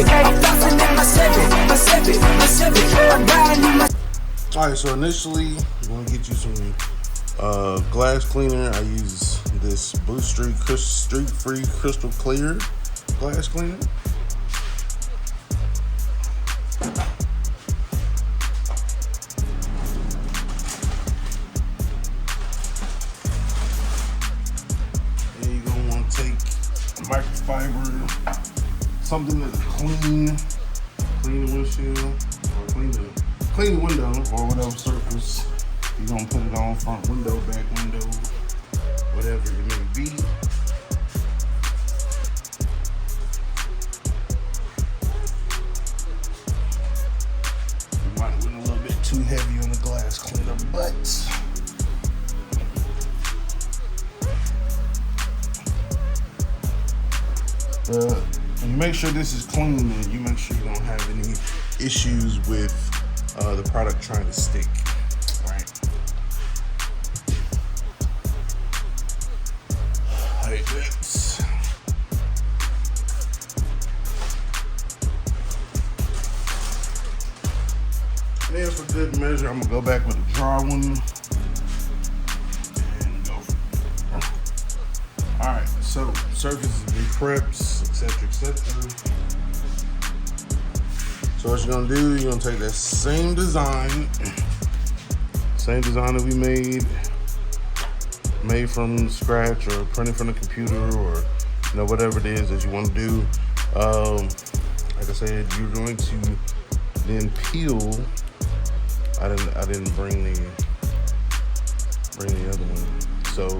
I'm flossing in my Civic. I'm riding in my. Alright, so initially, I'm going to get you some glass cleaner. I use this Blue Street Free Crystal Clear glass cleaner. And you're going to want to take microfiber, something that's clean the windshield, or clean the window, or whatever surface you're gonna put it on, front window, back window, whatever it may be. You might went a little bit too heavy on the glass cleaner, but when you make sure this is clean, and you make sure you don't have any issues with the product trying to stick, right? Like this. And then for good measure, I'm gonna go back with a dry one and go. All right, so surfaces be preps, etc., etc. So what you're gonna do, you're gonna take that same design that we made from scratch or printed from the computer, or whatever it is that you want to do. Like I said, you're going to then peel. I didn't bring the other one. So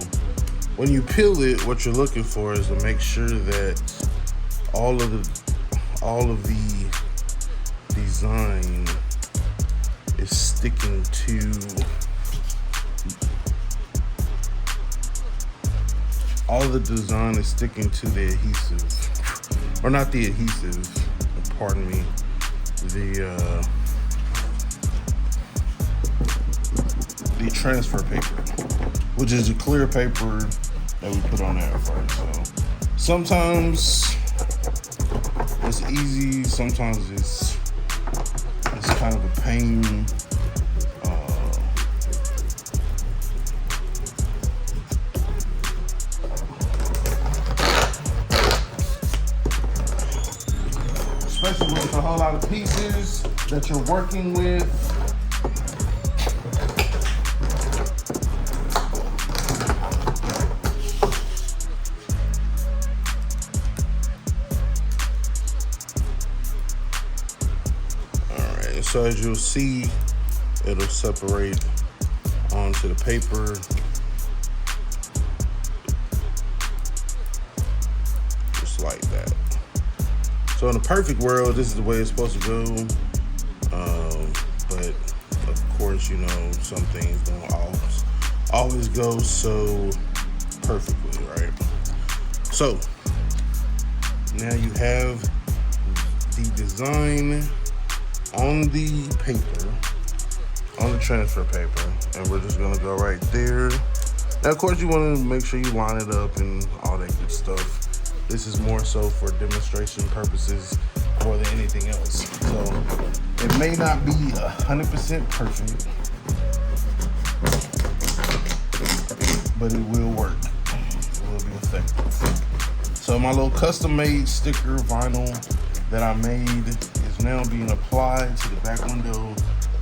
when you peel it, what you're looking for is to make sure that all of the design is sticking to the adhesive, or not the adhesive, pardon me, the transfer paper, which is the clear paper that we put on there first. So sometimes it's easy, sometimes it's kind of a pain. Especially with a whole lot of pieces that you're working with. So as you'll see, it'll separate onto the paper. Just like that. So in a perfect world, this is the way it's supposed to go. But of course, some things don't always go so perfectly, right? So now you have the design on the paper, on the transfer paper, and we're just gonna go right there. Now, of course, you want to make sure you line it up and all that good stuff. This is more so for demonstration purposes more than anything else. So it may not be 100% perfect, but it will work. It will be effective. So my little custom-made sticker vinyl that I made is now being applied to the back window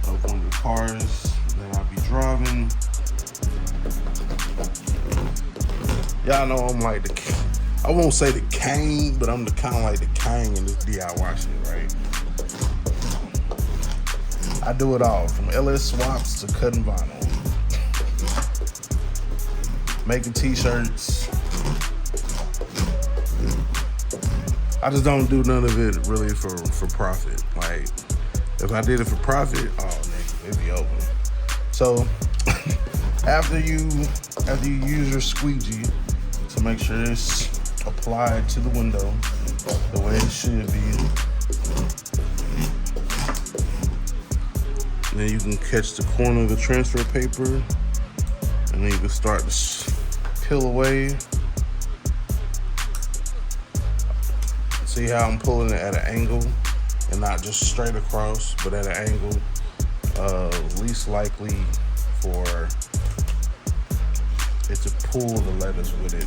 of one of the cars that I'll be driving. Y'all know I'm like I won't say the king, but I'm kind of like the king in this DIY shit, right? I do it all, from LS swaps to cutting vinyl, making t-shirts. I just don't do none of it really for profit. Like, if I did it for profit, oh nigga, it'd be over. So after you use your squeegee to make sure it's applied to the window the way it should be, then you can catch the corner of the transfer paper, and then you can start to peel away. So See how I'm pulling it at an angle and not just straight across, but at an angle. Least likely for it to pull the letters with it.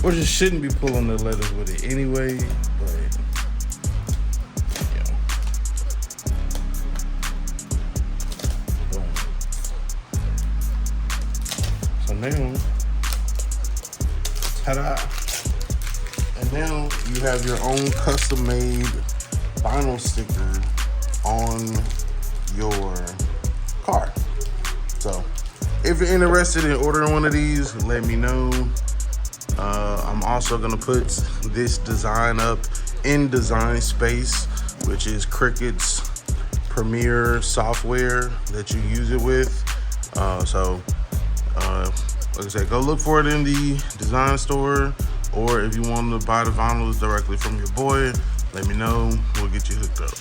Which it shouldn't be pulling the letters with it anyway, but boom. So now, ta-da. And now you have your own custom-made vinyl sticker on your car. So if you're interested in ordering one of these, let me know. I'm also gonna put this design up in Design Space, which is Cricut's premier software that you use it with. Like I said, go look for it in the design store, or if you want to buy the vinyls directly from your boy, let me know. We'll get you hooked up.